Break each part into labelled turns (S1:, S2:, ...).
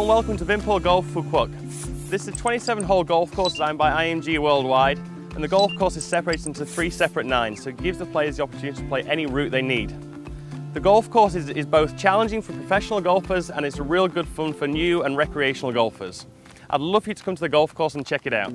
S1: and welcome to Vinpearl Golf Phu Quoc. This is a 27-hole golf course designed by IMG worldwide, and the golf course is separated into 3 separate nines, so it gives the players the opportunity to play any route they need. The golf course is both challenging for professional golfers and it's real good fun for new and recreational golfers. I'd love for you to come to the golf course and check it out.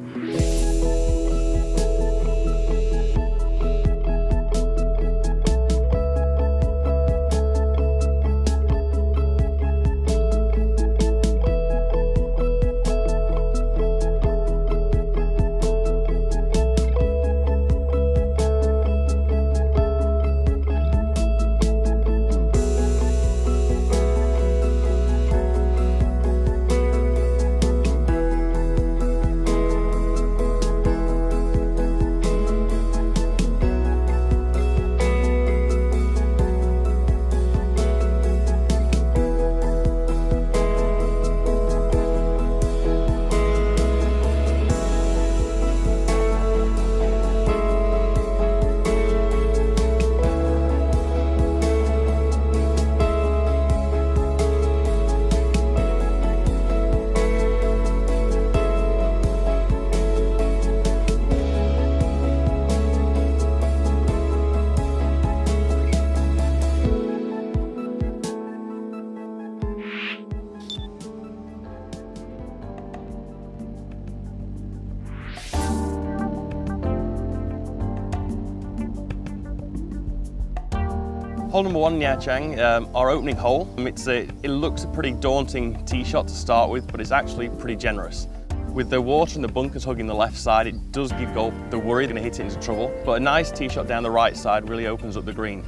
S1: Hole number 1, Nha Chang, our opening hole. It looks a pretty daunting tee shot to start with, but it's actually pretty generous. With the water and the bunkers hugging the left side, it does give golf the worry they're going to hit it into trouble, but a nice tee shot down the right side really opens up the green.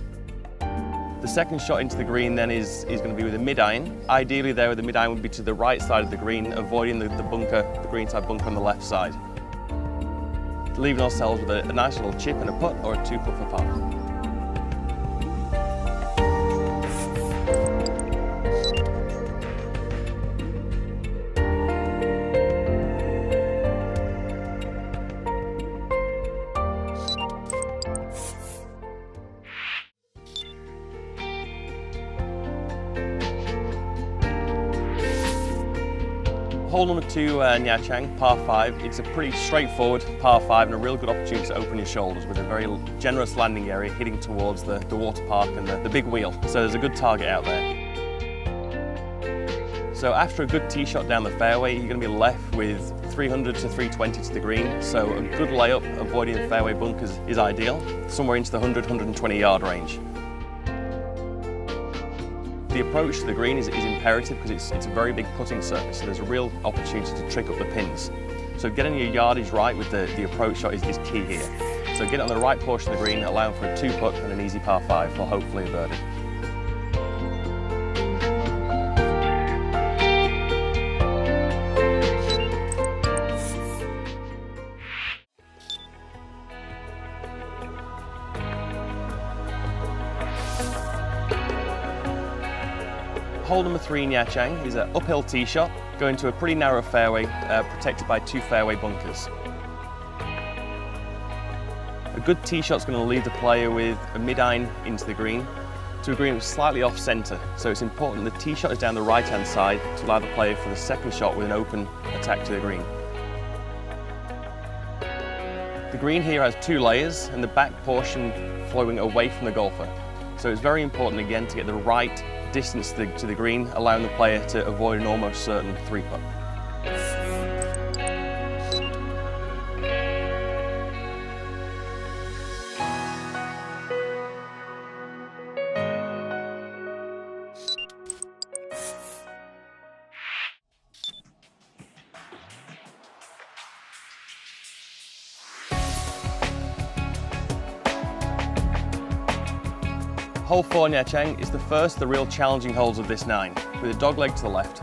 S1: The second shot into the green then is going to be with a mid-iron. Ideally there, the mid-iron would be to the right side of the green, avoiding the greenside bunker on the left side. Leaving ourselves with a nice little chip and a putt or a 2-putt for par. Hole number 2, Nha Chang, par 5. It's a pretty straightforward par 5 and a real good opportunity to open your shoulders with a very generous landing area hitting towards the water park and the big wheel. So there's a good target out there. So after a good tee shot down the fairway, you're going to be left with 300 to 320 to the green. So a good layup, avoiding the fairway bunkers is ideal, somewhere into the 100, 120 yard range. The approach to the green is imperative because it's a very big putting surface, so there's a real opportunity to trick up the pins. So getting your yardage right with the approach shot is key here. So get it on the right portion of the green, allowing for a 2-putt and an easy par 5 for hopefully a birdie. Hole number 3, Nha Chang, is an uphill tee shot, going to a pretty narrow fairway, protected by 2 fairway bunkers. A good tee shot's going to leave the player with a mid-iron into the green, to a green that's slightly off-centre, so it's important the tee shot is down the right-hand side to allow the player for the second shot with an open attack to the green. The green here has 2 layers and the back portion flowing away from the golfer, so it's very important again to get the right distance to the green, allowing the player to avoid an almost certain 3-putt. Hole 4, Nha Chang, is the first of the real challenging holes of this 9, with a dogleg to the left.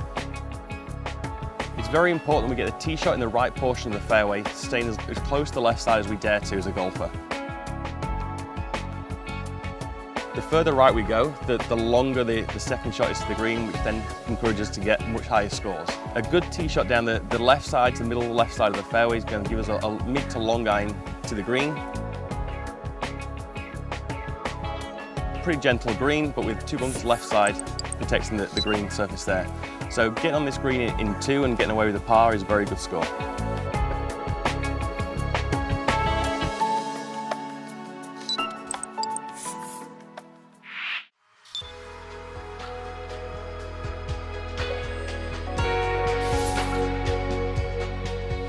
S1: It's very important we get the tee shot in the right portion of the fairway, staying as close to the left side as we dare to as a golfer. The further right we go, the longer the second shot is to the green, which then encourages us to get much higher scores. A good tee shot down the left side to the middle left side of the fairway is going to give us a mid to long iron to the green. Pretty gentle green, but with 2 bunkers left side protecting the green surface there. So getting on this green in 2 and getting away with a par is a very good score.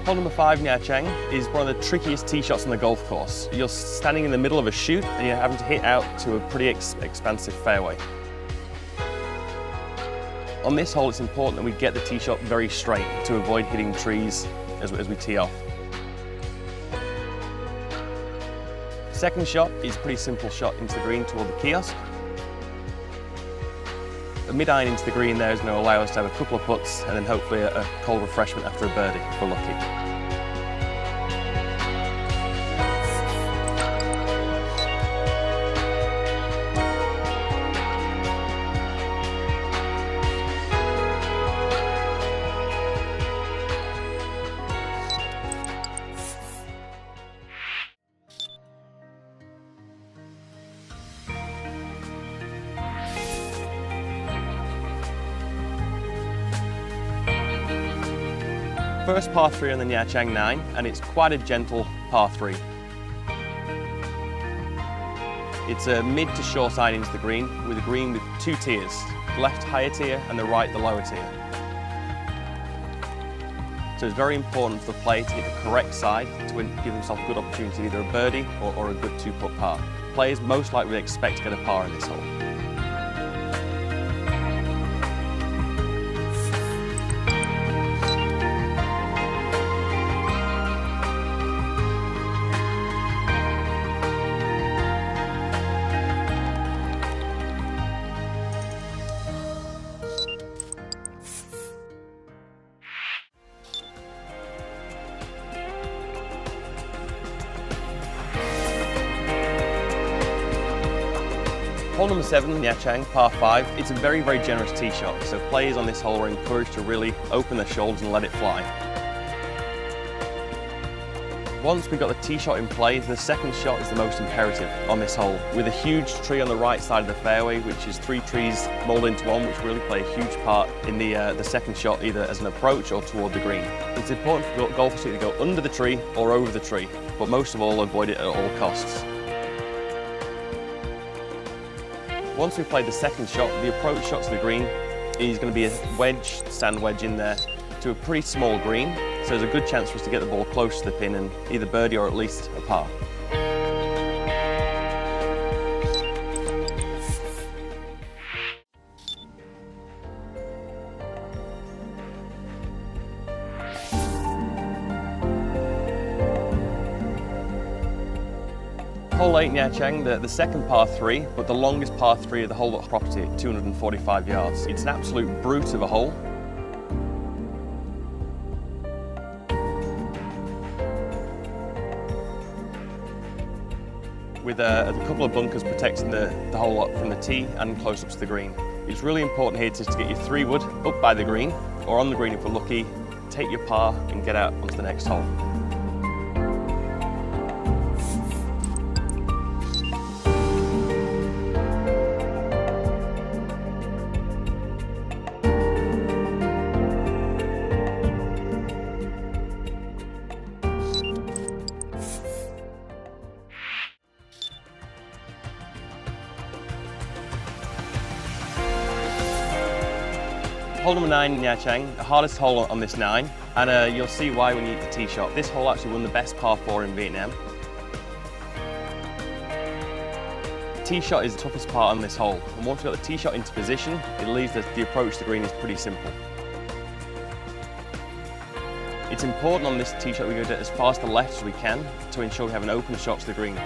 S1: Hole number 5, Nha Cheng, is one of the trickiest tee shots on the golf course. You're standing in the middle of a chute and you're having to hit out to a pretty expansive fairway. On this hole, it's important that we get the tee shot very straight to avoid hitting trees as we tee off. Second shot is a pretty simple shot into the green toward the kiosk. A mid-iron into the green there is going to allow us to have a couple of putts and then hopefully a cold refreshment after a birdie if we're lucky. First par 3 on the Nha Cheng 9, and it's quite a gentle par 3. It's a mid to short side into the green, with a green with 2 tiers, the left higher tier and the right the lower tier. So it's very important for the player to hit the correct side to give himself a good opportunity, either a birdie or a good 2-putt par. Players most likely would expect to get a par in this hole. Hole number 7, Nha Cheng, par 5. It's a very, very generous tee shot, so players on this hole are encouraged to really open their shoulders and let it fly. Once we've got the tee shot in play, the second shot is the most imperative on this hole, with a huge tree on the right side of the fairway, which is 3 trees molded into one, which really play a huge part in the second shot, either as an approach or toward the green. It's important for golfers to either go under the tree or over the tree, but most of all, avoid it at all costs. Once we've played the second shot, the approach shot to the green is going to be a wedge, stand wedge in there to a pretty small green, so there's a good chance for us to get the ball close to the pin and either birdie or at least a par. Hole 8, Nha Cheng, the second par 3, but the longest par 3 of the whole property at 245 yards. It's an absolute brute of a hole. With a couple of bunkers protecting the whole lot from the tee and close up to the green. It's really important here to get your 3-wood up by the green, or on the green if we're lucky, take your par and get out onto the next hole. Hole number 9, Nha Cheng, the hardest hole on this 9, and you'll see why when you hit the tee shot. This hole actually won the best par 4 in Vietnam. Tee shot is the toughest part on this hole, and once we've got the tee shot into position, it leaves the approach to the green is pretty simple. It's important on this tee shot we go as far to the left as we can to ensure we have an open shot to the green.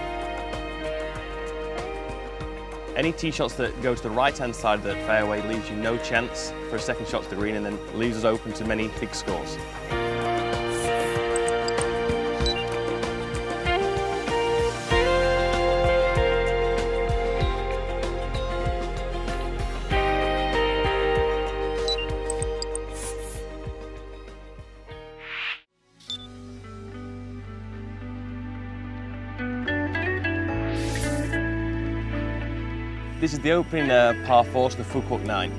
S1: Any tee shots that go to the right-hand side of the fairway leaves you no chance for a second shot to the green and then leaves us open to many big scores. This is the opening par 4 to the Phu Quoc 9.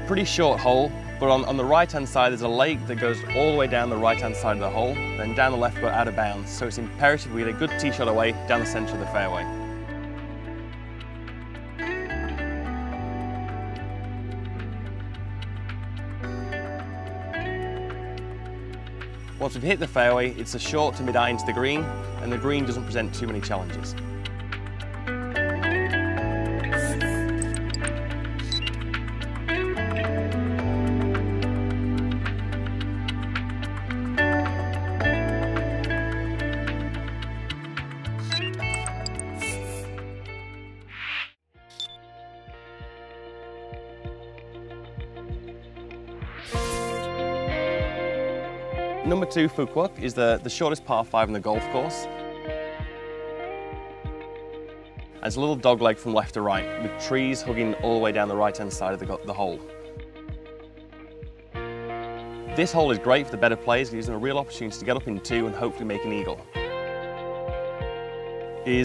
S1: pretty short hole, but on the right-hand side there's a lake that goes all the way down the right-hand side of the hole, then down the left but out of bounds. So it's imperative we get a good tee shot away down the centre of the fairway. Once we've hit the fairway, it's a short to mid-iron to the green, and the green doesn't present too many challenges. Number 2, Phu Quoc, is the shortest par 5 in the golf course. And it's a little dogleg from left to right, with trees hugging all the way down the right-hand side of the hole. This hole is great for the better players, using a real opportunity to get up in 2 and hopefully make an eagle.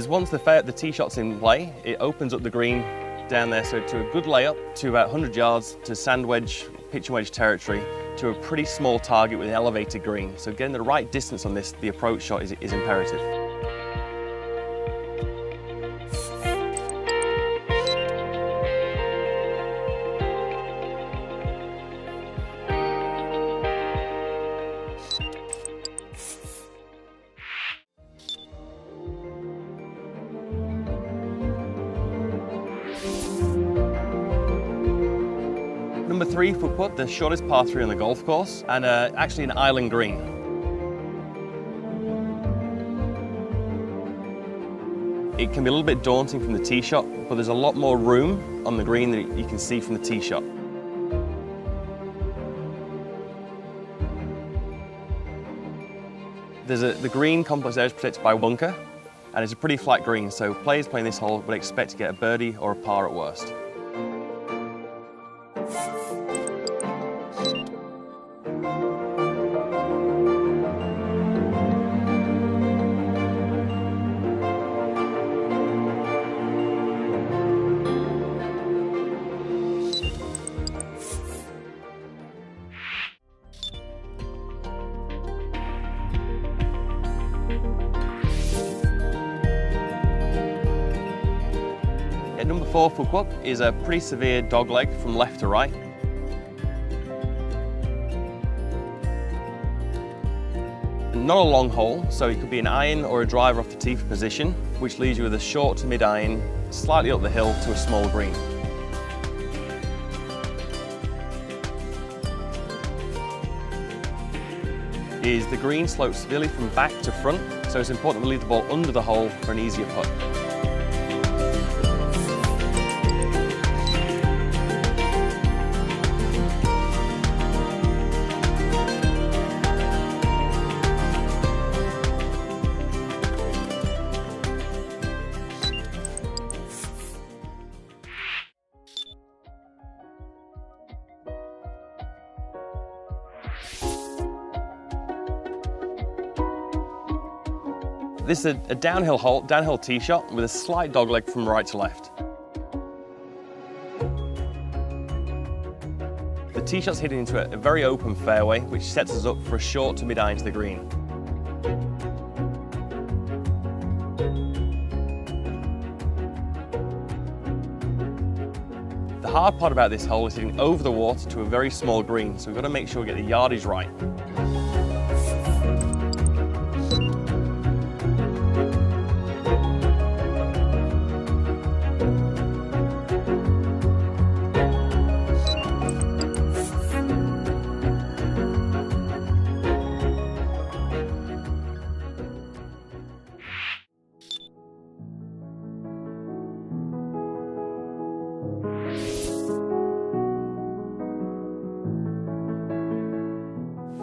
S1: Once the tee shot's in play, it opens up the green down there, so to a good layup, to about 100 yards, to sand wedge, pitch and wedge territory, to a pretty small target with an elevated green. So getting the right distance on this, the approach shot is imperative. Number 3, Phu Quoc, the shortest par 3 on the golf course, and actually an island green. It can be a little bit daunting from the tee shot, but there's a lot more room on the green than you can see from the tee shot. The green complex there is protected by a bunker, and it's a pretty flat green, so players playing this hole would expect to get a birdie or a par at worst. Number 4, Phu Quoc, is a pretty severe dogleg from left to right. Not a long hole, so it could be an iron or a driver off the tee for position, which leaves you with a short to mid-iron, slightly up the hill to a small green. The green slopes severely from back to front, so it's important to leave the ball under the hole for an easier putt. This is a downhill tee shot with a slight dogleg from right to left. The tee shot's hitting into a very open fairway, which sets us up for a short to mid-iron to the green. The hard part about this hole is hitting over the water to a very small green, so we've got to make sure we get the yardage right.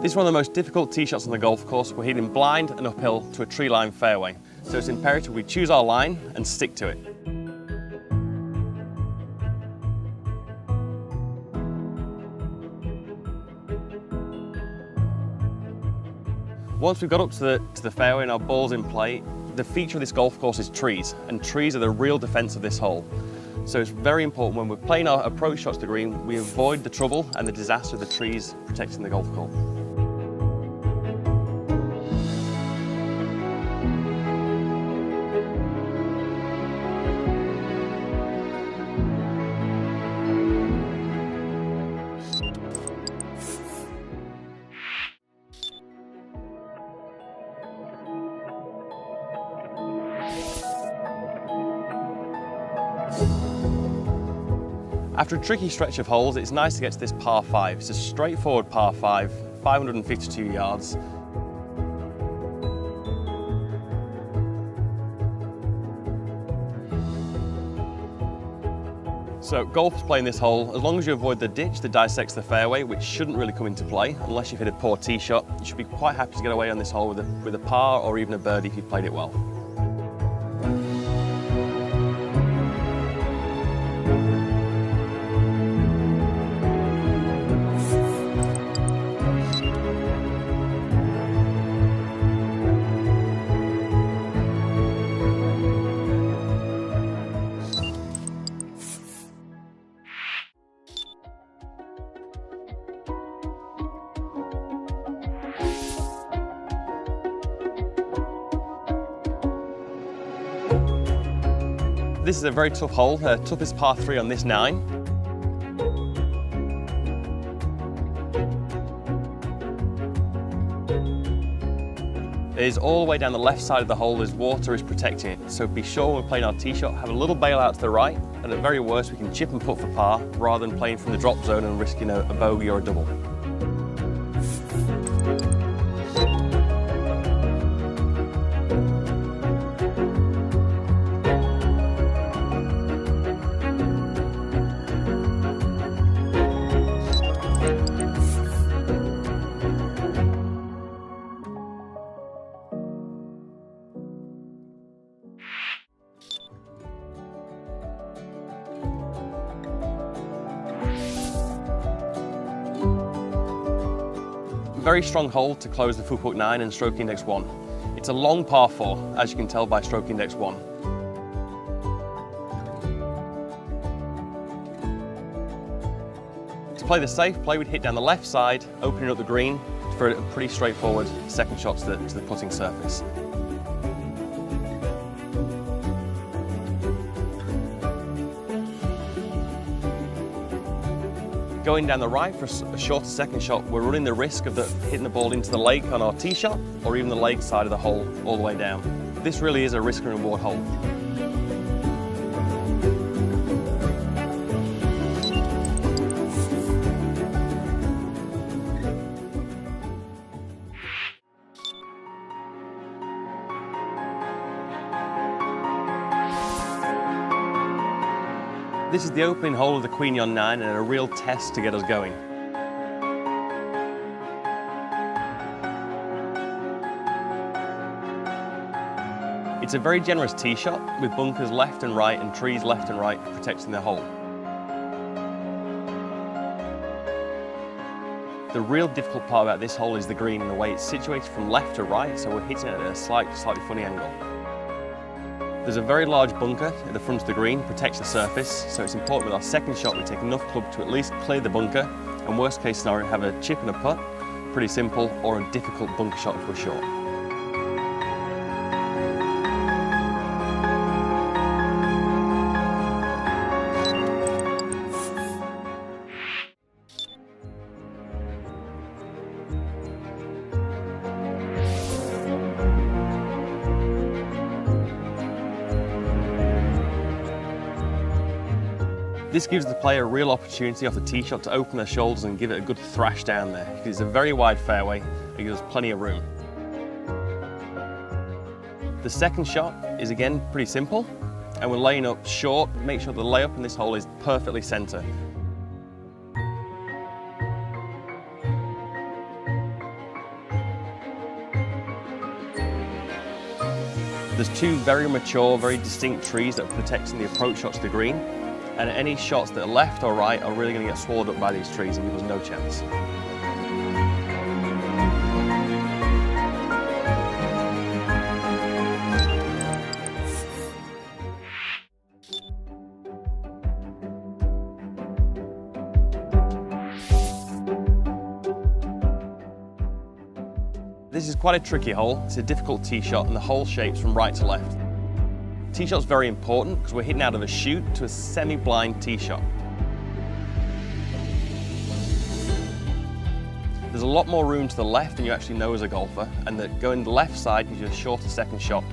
S1: This is one of the most difficult tee shots on the golf course. We're hitting blind and uphill to a tree-lined fairway, so it's imperative we choose our line and stick to it. Once we've got up to the fairway and our ball's in play, the feature of this golf course is trees, and trees are the real defence of this hole. So it's very important when we're playing our approach shots to the green, we avoid the trouble and the disaster of the trees protecting the golf course. After a tricky stretch of holes, it's nice to get to this par 5. It's a straightforward par 5, 552 yards. So golfers playing this hole, as long as you avoid the ditch that dissects the fairway, which shouldn't really come into play unless you've hit a poor tee shot, you should be quite happy to get away on this hole with a par or even a birdie if you've played it well. This is a very tough hole, toughest par 3 on this 9. It is all the way down the left side of the hole as water is protecting it. So be sure when we're playing our tee shot, have a little bail out to the right, and at very worst we can chip and putt for par rather than playing from the drop zone and risking a bogey or a double. Very strong hole to close the Phu Quoc 9 and stroke index 1. It's a long par 4, as you can tell by stroke index 1. To play the safe play, we'd hit down the left side, opening up the green for a pretty straightforward second shot to the putting surface. Going down the right for a shorter second shot, we're running the risk of hitting the ball into the lake on our tee shot or even the lake side of the hole all the way down. This really is a risk and reward hole. This is the opening hole of the Queen on 9 and a real test to get us going. It's a very generous tee shot with bunkers left and right and trees left and right protecting the hole. The real difficult part about this hole is the green and the way it's situated from left to right, so we're hitting it at a slightly funny angle. There's a very large bunker at the front of the green, protects the surface, so it's important with our second shot we take enough club to at least clear the bunker, and worst case scenario have a chip and a putt, pretty simple, or a difficult bunker shot if we're short. This gives the player a real opportunity off the tee shot to open their shoulders and give it a good thrash down there. Because it's a very wide fairway, it gives us plenty of room. The second shot is again pretty simple, and we're laying up short. Make sure the layup in this hole is perfectly centre. There's two very mature, very distinct trees that are protecting the approach shots to the green. And any shots that are left or right are really going to get swallowed up by these trees and give us no chance. This is quite a tricky hole. It's a difficult tee shot and the hole shapes from right to left. Tee shot's very important because we're hitting out of a chute to a semi-blind tee shot. There's a lot more room to the left than you actually know as a golfer, and that going the left side gives you a shorter second shot.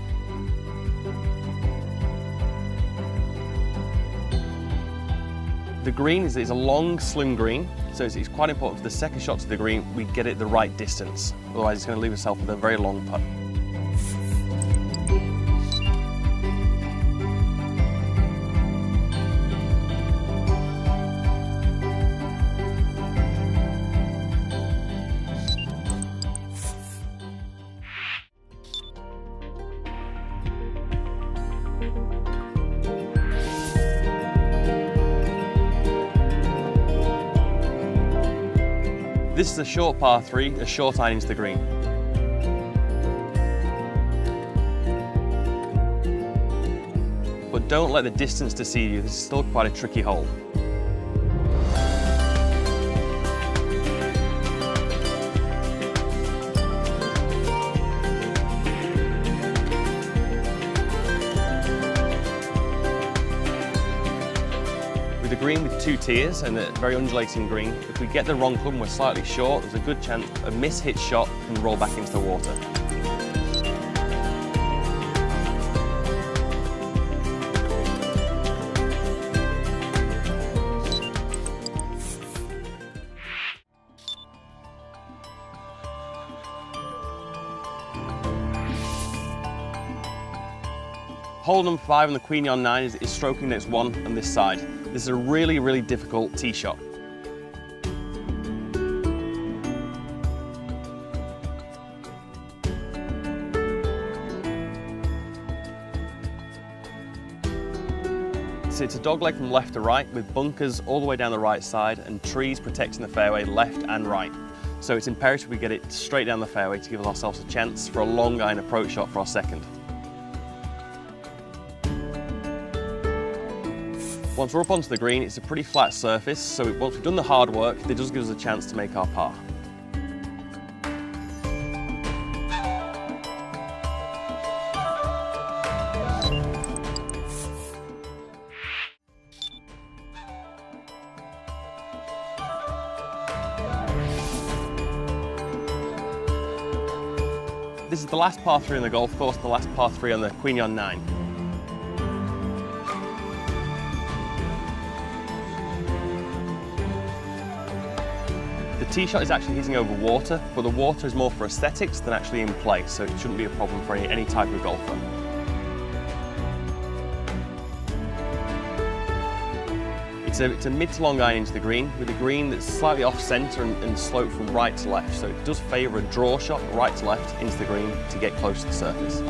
S1: The green is a long, slim green, so it's quite important for the second shot to the green we get it the right distance. Otherwise it's going to leave yourself with a very long putt. This is a short par 3, a short iron into the green. But don't let the distance deceive you, this is still quite a tricky hole. With a green with 2 tiers and a very undulating green, if we get the wrong club and we're slightly short, there's a good chance a miss-hit shot can roll back into the water. Hole number 5 on the Queen on 9 is stroking next 1 on this side. This is a really, really difficult tee shot. So it's a dogleg from left to right with bunkers all the way down the right side and trees protecting the fairway left and right. So it's imperative we get it straight down the fairway to give ourselves a chance for a long iron approach shot for our second. Once we're up onto the green, it's a pretty flat surface, so once we've done the hard work, it does give us a chance to make our par. This is the last par 3 on the golf course, the last par 3 on the Queen on 9. The tee shot is actually hitting over water, but the water is more for aesthetics than actually in play, so it shouldn't be a problem for any type of golfer. It's a mid to long iron into the green, with a green that's slightly off centre and sloped from right to left, so it does favour a draw shot right to left into the green to get close to the surface.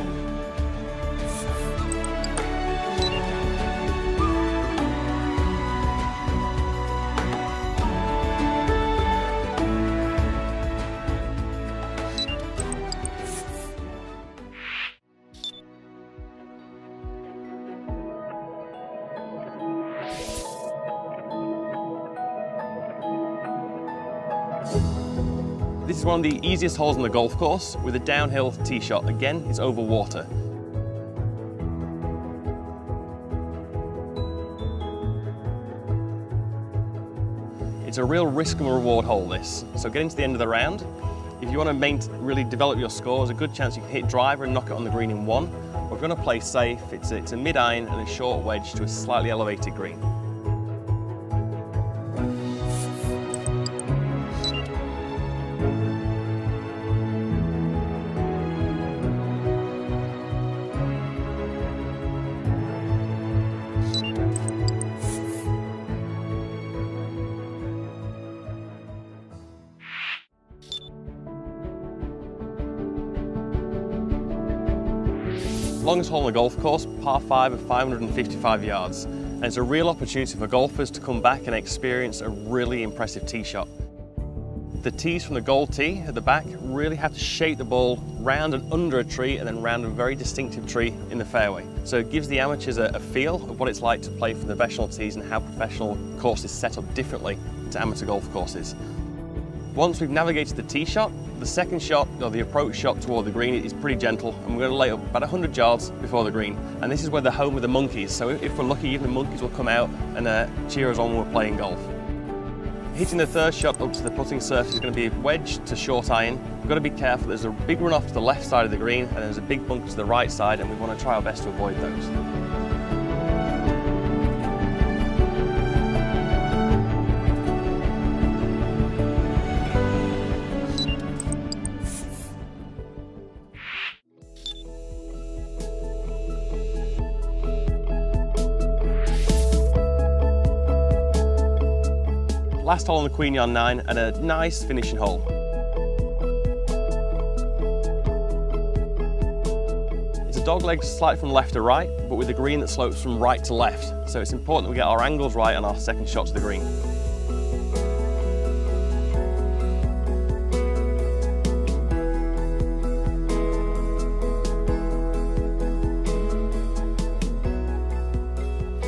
S1: This is one of the easiest holes on the golf course with a downhill tee shot. Again, it's over water. It's a real risk and reward hole, this. So getting to the end of the round, if you want to really develop your score, there's a good chance you can hit driver and knock it on the green in 1. Or if you're going to play safe, it's a mid-iron and a short wedge to a slightly elevated green. Longest hole on the golf course, par 5 of 555 yards. And it's a real opportunity for golfers to come back and experience a really impressive tee shot. The tees from the gold tee at the back really have to shape the ball round and under a tree and then round a very distinctive tree in the fairway. So it gives the amateurs a feel of what it's like to play from the professional tees and how professional courses set up differently to amateur golf courses. Once we've navigated the tee shot, The second shot, or the approach shot toward the green, is pretty gentle, and we're going to lay up about 100 yards before the green. And this is where the home of the monkeys, so if we're lucky, even the monkeys will come out and cheer us on when we're playing golf. Hitting the third shot up to the putting surface is going to be a wedge to short iron. We've got to be careful. There's a big run off to the left side of the green, and there's a big bunker to the right side, and we want to try our best to avoid those. Last hole on the Queen on 9 and a nice finishing hole. It's a dogleg slight from left to right, but with a green that slopes from right to left. So it's important that we get our angles right on our second shot to the green.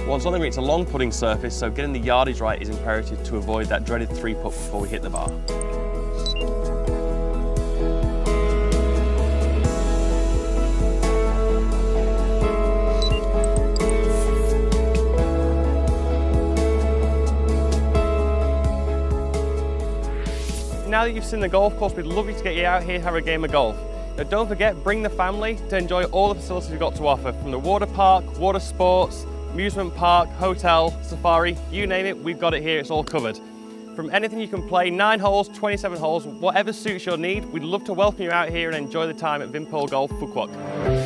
S1: Once on the green, it's a long putting surface, so getting the yardage right is imperative to avoid that dreaded 3-putt before we hit the bar. Now that you've seen the golf course, we'd love you to get you out here and have a game of golf. Now don't forget, bring the family to enjoy all the facilities we've got to offer, from the water park, water sports, amusement park, hotel, safari, you name it, we've got it here, it's all covered. From anything you can play, 9 holes, 27 holes, whatever suits your need, we'd love to welcome you out here and enjoy the time at Vinpearl Golf Phu Quoc.